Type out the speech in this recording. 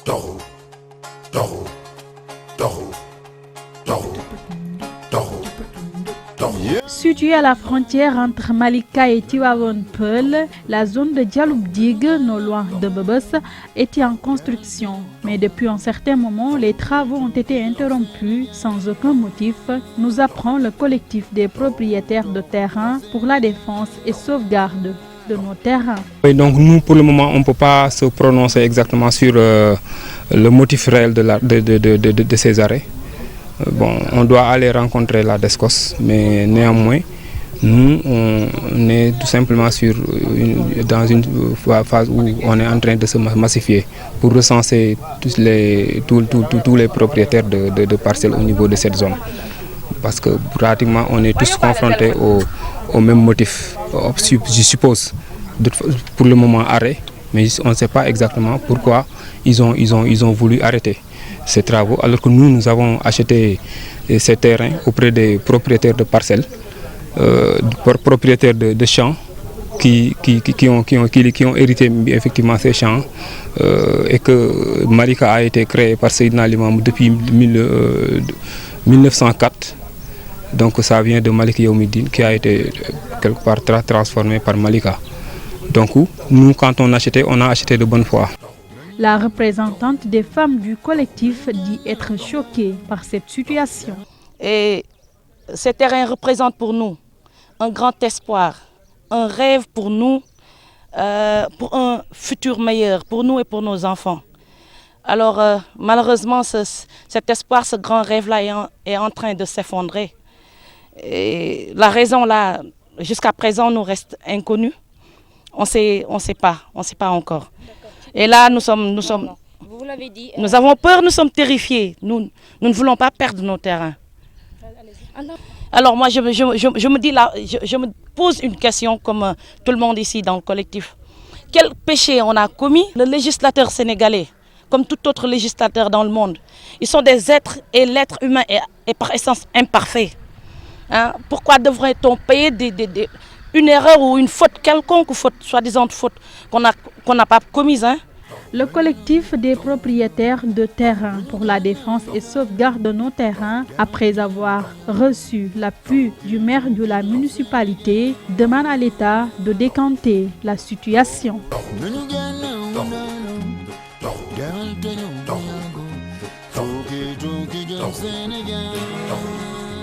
Togo, Togo, Togo, Togo, Togo, Togo. Située à la frontière entre Malika et Tivaouane Peulh, la zone de Dialoum-Digue, non loin de Bebes, était en construction. Mais depuis un certain moment, les travaux ont été interrompus sans aucun motif, nous apprend le collectif des propriétaires de terrain pour la défense et sauvegarde de nos terrains. Et donc nous, pour le moment, on ne peut pas se prononcer exactement sur le motif réel de ces arrêts. Bon, on doit aller rencontrer la DESCOS, mais néanmoins, nous, on est tout simplement dans une phase où on est en train de se massifier pour recenser tous les propriétaires de parcelles au niveau de cette zone. Parce que pratiquement, on est tous confrontés au même motif, je suppose, pour le moment arrêt, mais on ne sait pas exactement pourquoi ils ont voulu arrêter ces travaux, alors que nous avons acheté ces terrains auprès des propriétaires de parcelles, propriétaires de champs qui ont hérité effectivement ces champs, et que Malika a été créée par Seydina Limamou depuis 1904. Donc ça vient de Malik Yawmiddin qui a été quelque part transformé par Malika. Donc nous, quand on a acheté de bonne foi. La représentante des femmes du collectif dit être choquée par cette situation. Et ces terrains représentent pour nous un grand espoir, un rêve pour nous, pour un futur meilleur, pour nous et pour nos enfants. Alors malheureusement, cet espoir, ce grand rêve-là est en train de s'effondrer. Et la raison là, jusqu'à présent, nous reste inconnue. On sait pas encore. Et là, nous vous l'avez dit, nous avons peur, nous sommes terrifiés. Nous ne voulons pas perdre nos terrains. Alors moi, je me pose une question comme tout le monde ici dans le collectif. Quel péché on a commis? Le législateur sénégalais, comme tout autre législateur dans le monde, ils sont des êtres et l'être humain est par essence imparfait. Hein? Pourquoi devrait-on payer une erreur ou une faute quelconque, soi-disant faute qu'on n'a pas commise, hein? Le collectif des propriétaires de terrain pour la défense et sauvegarde de nos terrains, après avoir reçu l'appui du maire de la municipalité, demande à l'État de décanter la situation.